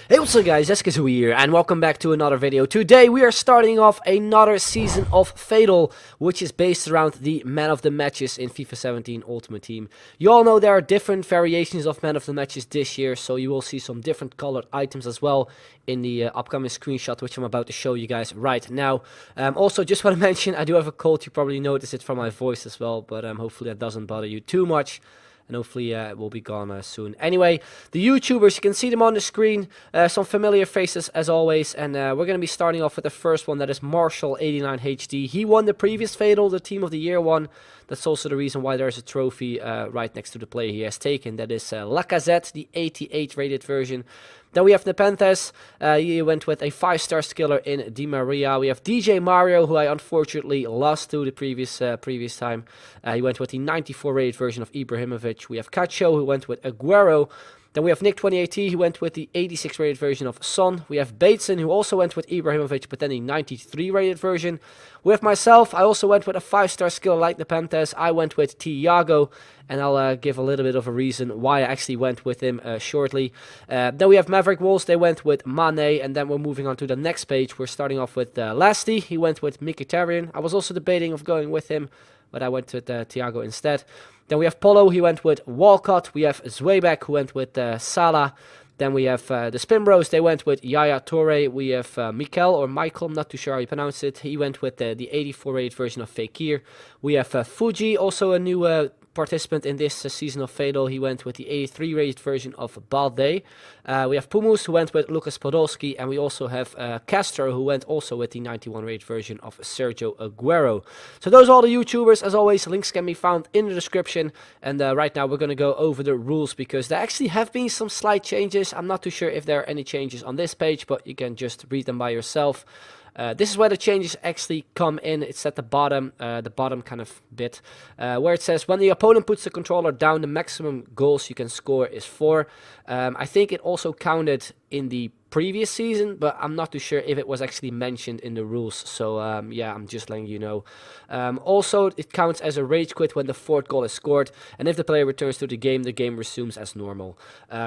Hey, what's up guys, Eskizoo here, and welcome back to another video. Today we are starting off another season of Fatal, which is based around the Man of the Matches in FIFA 17 Ultimate Team. You all know there are different variations of Man of the Matches this year, so you will see some different colored items as well in the upcoming screenshot, which I'm about to show you guys right now. Also, just want to mention, I do have a cold, you probably notice it from my voice as well, but hopefully that doesn't bother you too much. And hopefully it will be gone soon. Anyway, the YouTubers, you can see them on the screen. Some familiar faces as always. And we're going to be starting off with the first one. That is Marshall89HD. He won the previous Fatal, the Team of the Year one. That's also the reason why there's a trophy right next to the player he has taken. That is Lacazette, the 88 rated version. Then we have Nepenthes. He went with a 5-star skiller in Di Maria. We have DJ Mario, who I unfortunately lost to the previous time. He went with the 94 rated version of Ibrahimovic. We have Cacho, who went with Aguero. Then we have Nick 2018, who went with the 86 rated version of Son. We have Bateson, who also went with Ibrahimovic, but then the 93 rated version. We have myself, I also went with a 5-star skill like Nepenthes. I went with Thiago, and I'll give a little bit of a reason why I actually went with him shortly. Then we have Maverick Wolves, they went with Mane, and then we're moving on to the next page. We're starting off with Lasty, he went with Mkhitaryan. I was also debating of going with him, but I went with Thiago instead. Then we have Polo, he went with Walcott. We have Zweibek, who went with Salah. Then we have the Spin Bros, they went with Yaya Toure. We have Mikel, or Michael, I'm not too sure how you pronounce it. He went with the 84 rated version of Fekir. We have Fuji, also a new participant in this season of Fatal. He went with the 83 rated version of Balde. We have Pumus, who went with Lucas Podolski, and we also have Castro, who went also with the 91 rated version of Sergio Aguero. So those are all the YouTubers. As always, links can be found in the description, and right now we're going to go over the rules, because there actually have been some slight changes. I'm not too sure if there are any changes on this page, but you can just read them by yourself. This is where the changes actually come in. It's at the bottom kind of bit, where it says, when the opponent puts the controller down, the maximum goals you can score is 4. I think it also counted in the previous season, but I'm not too sure if it was actually mentioned in the rules. So yeah, I'm just letting you know. Also, it counts as a rage quit when the 4th goal is scored, and if the player returns to the game resumes as normal.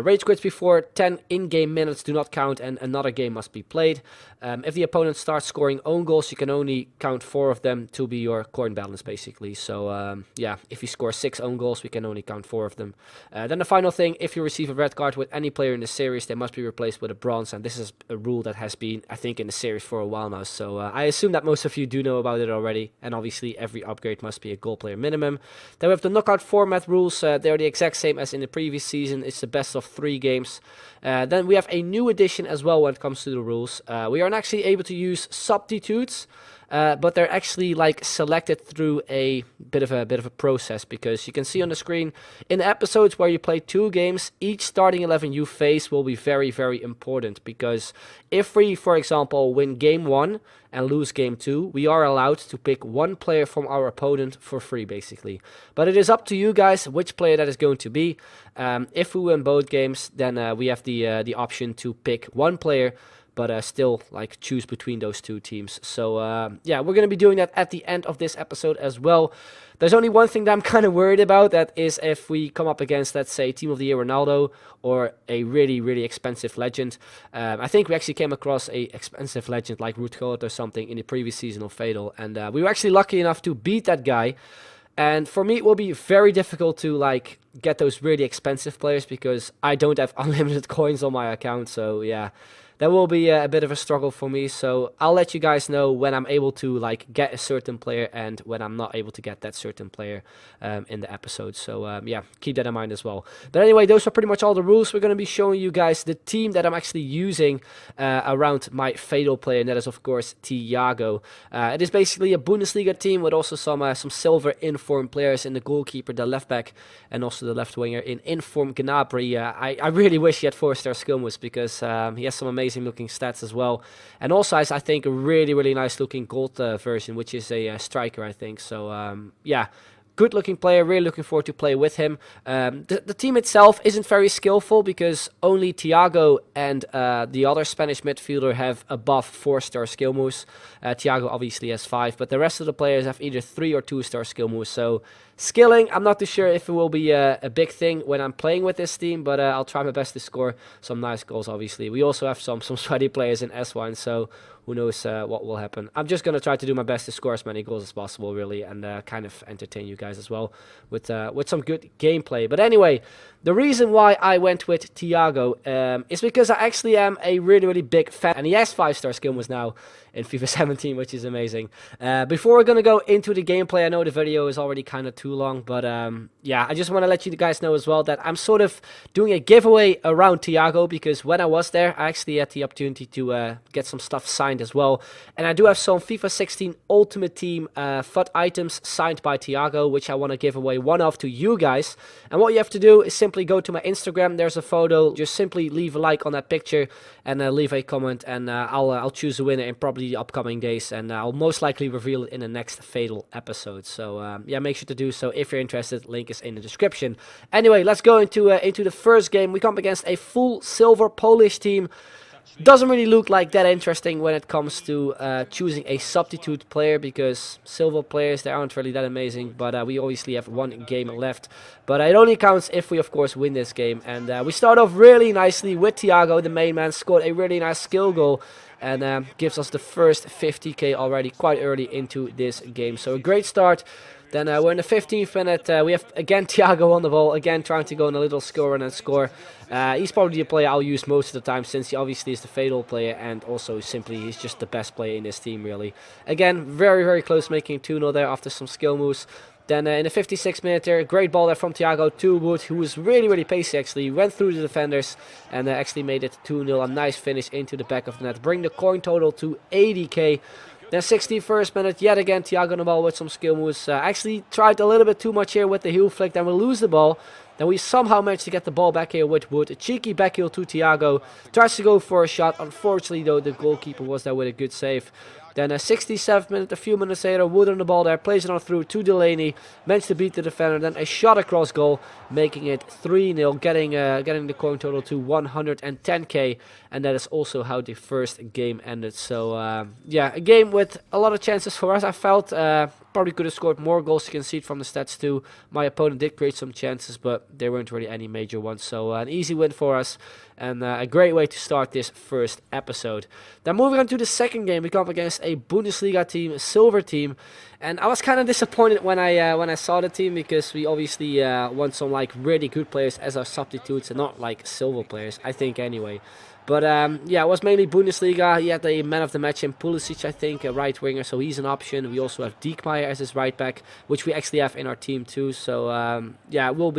Rage quits before 10 in-game minutes do not count, and another game must be played. If the opponent starts scoring own goals, you can only count 4 of them to be your coin balance, basically. So yeah, if you score 6 own goals, we can only count 4 of them. Then the final thing, if you receive a red card with any player in the series, they must be replaced with a bronze, and this is a rule that has been, I think, in the series for a while now. So I assume that most of you do know about it already, and obviously every upgrade must be a goal player minimum. Then we have the knockout format rules. They're the exact same as in the previous season. It's the best of 3 games. Then we have a new addition as well when it comes to the rules. We aren't actually able to use substitutes, but they're actually like selected through a bit of a process, because you can see on the screen, in episodes where you play 2 games, each starting 11 you face will be very, very important, because if we, for example, win game 1 and lose game 2, we are allowed to pick 1 player from our opponent for free, basically. But it is up to you guys which player that is going to be. If we win both games, then we have the option to pick 1 player, but still like choose between those 2 teams. So yeah, we're going to be doing that at the end of this episode as well. There's only one thing that I'm kind of worried about, that is if we come up against, let's say, Team of the Year Ronaldo or a really, really expensive legend. I think we actually came across a expensive legend like Ruud Gullit or something in the previous season of Fatal, and we were actually lucky enough to beat that guy. And for me, it will be very difficult to like get those really expensive players, because I don't have unlimited coins on my account. So yeah, that will be a bit of a struggle for me. So I'll let you guys know when I'm able to like get a certain player and when I'm not able to get that certain player in the episode. So yeah, keep that in mind as well. But anyway, those are pretty much all the rules. We're going to be showing you guys the team that I'm actually using around my Fatal player, and that is of course Thiago. It is basically a Bundesliga team with also some silver informed players in the goalkeeper, the left back, and also the left winger in informed Gnabry. I really wish he had 4-star skill moves, because he has some amazing looking stats as well, and also has, I think, a really, really nice looking gold version, which is a striker, I think. So yeah, good looking player, really looking forward to play with him. The team itself isn't very skillful, because only Thiago and the other Spanish midfielder have above 4-star skill moves. Thiago obviously has 5, but the rest of the players have either 3 or 2-star skill moves, so Skilling, I'm not too sure if it will be a big thing when I'm playing with this team, but I'll try my best to score some nice goals, obviously. We also have some sweaty players in S1, so who knows what will happen. I'm just going to try to do my best to score as many goals as possible, really, and kind of entertain you guys as well with some good gameplay. But anyway, the reason why I went with Thiago is because I actually am a really, really big fan, and he has 5-star skill moves now in FIFA 17, which is amazing. Before we're going to go into the gameplay, I know the video is already kind of too long, but yeah, I just want to let you guys know as well that I'm sort of doing a giveaway around Thiago, because when I was there, I actually had the opportunity to get some stuff signed as well, and I do have some FIFA 16 Ultimate Team FUT items signed by Thiago, which I want to give away one of to you guys. And what you have to do is simply go to my Instagram, there's a photo, just simply leave a like on that picture and leave a comment, and I'll choose a winner in probably the upcoming days, and I'll most likely reveal it in the next Fatal episode. So yeah, make sure to do so if you're interested. Link is in the description. Anyway, let's go into the first game. We come up against a full silver Polish team. Doesn't really look like that interesting when it comes to choosing a substitute player, because silver players, they aren't really that amazing, but we obviously have one game left. But it only counts if we, of course, win this game. And we start off really nicely with Thiago, the main man, scored a really nice skill goal, and gives us the first 50k already quite early into this game. So a great start. Then we're in the 15th minute. We have again Thiago on the ball, again trying to go on a little score run and score. He's probably the player I'll use most of the time, since he obviously is the Fatal player, and also simply he's just the best player in this team, really. Again, very, very close, making 2-0 there after some skill moves. Then in the 56th minute there, great ball there from Thiago to Wood, who was really, really pacey actually. Went through the defenders and actually made it 2-0. A nice finish into the back of the net. Bring the coin total to 80k. Then 61st minute, yet again Thiago on the ball with some skill moves. Actually tried a little bit too much here with the heel flick, then we lose the ball. Then we somehow managed to get the ball back here with Wood. A cheeky back heel to Thiago. Tries to go for a shot. Unfortunately though, the goalkeeper was there with a good save. Then 67th minute, a few minutes later, Wood on the ball there, plays it on through to Delaney, managed to beat the defender, then a shot across goal, making it 3-0, getting the coin total to 110k, and that is also how the first game ended. So yeah, a game with a lot of chances for us, I felt. Probably could have scored more goals. You can see it from the stats too. My opponent did create some chances, but there weren't really any major ones. So an easy win for us, and a great way to start this first episode. Then moving on to the second game, we come up against a Bundesliga team, a silver team, and I was kind of disappointed when I saw the team, because we obviously want some like really good players as our substitutes and not like silver players, I think anyway. But yeah, it was mainly Bundesliga. He had the man of the match in Pulisic, I think, a right winger, so he's an option. We also have Diekmeyer as his right back, which we actually have in our team too. So yeah, it will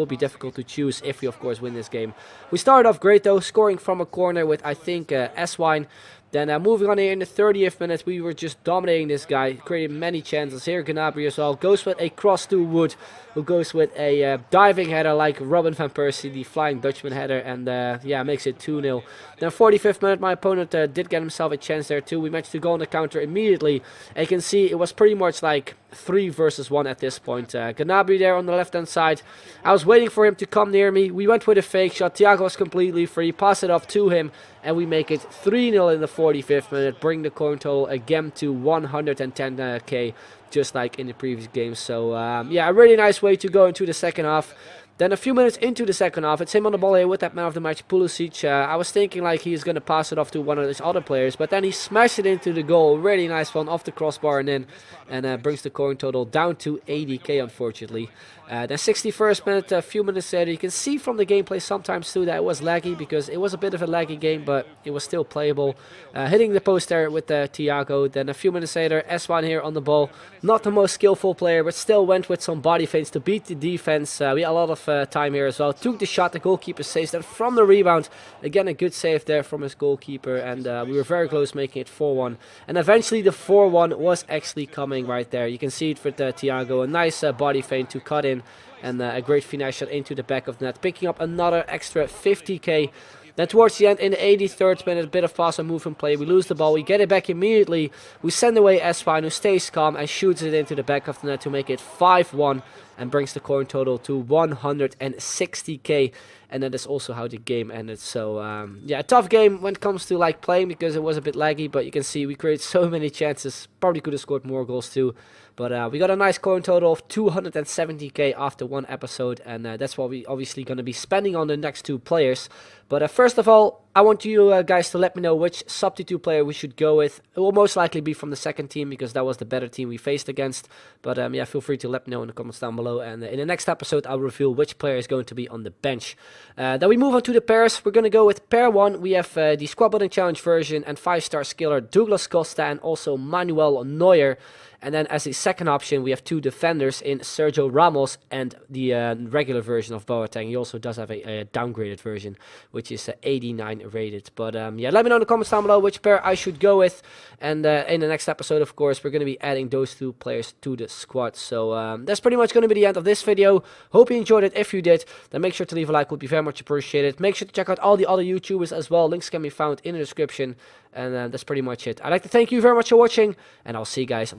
be difficult to choose if we of course win this game. We started off great though, scoring from a corner with I think S-Wine. Then moving on here in the 30th minute, we were just dominating this guy, creating many chances. Here Gnabry as well goes with a cross to Wood, who goes with a diving header like Robin van Persie, the Flying Dutchman header, and yeah, makes it 2-0. Then 45th minute, my opponent did get himself a chance there too. We managed to go on the counter immediately. And you can see it was pretty much like 3 versus 1 at this point. Gnabry there on the left hand side. I was waiting for him to come near me. We went with a fake shot. Thiago was completely free. Pass it off to him, and we make it 3-0 in the 45th minute. Bring the coin total again to 110k, just like in the previous game. So yeah, a really nice way to go into the second half. Then a few minutes into the second half, it's him on the ball here with that man of the match, Pulisic. I was thinking like he's going to pass it off to one of his other players, but then he smashed it into the goal. Really nice one off the crossbar and in, and brings the coin total down to 80k, unfortunately. Then 61st minute, a few minutes later, you can see from the gameplay sometimes too that it was laggy, because it was a bit of a laggy game, but it was still playable. Hitting the post there with Thiago. Then a few minutes later, S1 here on the ball. Not the most skillful player, but still went with some body feints to beat the defense. We had a lot of time here as well. Took the shot, the goalkeeper saves. Then from the rebound, again a good save there from his goalkeeper, and we were very close making it 4-1. And eventually the 4-1 was actually coming right there. You can see it with Thiago, a nice body feint to cut in, and a great finesse shot into the back of the net, picking up another extra 50k. Then towards the end, in the 83rd minute, a bit of fast and movement play. We lose the ball, we get it back immediately. We send away S5, who stays calm and shoots it into the back of the net to make it 5-1. and brings the coin total to 160k. And that is also how the game ended. So yeah, a tough game when it comes to like playing, because it was a bit laggy, but you can see we created so many chances. Probably could have scored more goals too. But we got a nice coin total of 270k after one episode, and that's what we obviously going to be spending on the next two players. But first of all, I want you guys to let me know which substitute player we should go with. It will most likely be from the second team, because that was the better team we faced against. But yeah, feel free to let me know in the comments down below. And in the next episode, I'll reveal which player is going to be on the bench. Then we move on to the pairs. We're going to go with pair 1. We have the Squad Building Challenge version and 5-star skiller Douglas Costa and also Manuel Neuer. And then as a second option, we have two defenders in Sergio Ramos and the regular version of Boateng. He also does have a downgraded version, which is 89 rated. But yeah, let me know in the comments down below which pair I should go with. And in the next episode, of course, we're going to be adding those two players to the squad. So that's pretty much going to be the end of this video. Hope you enjoyed it. If you did, then make sure to leave a like. Would be very much appreciated. Make sure to check out all the other YouTubers as well. Links can be found in the description. And that's pretty much it. I'd like to thank you very much for watching, and I'll see you guys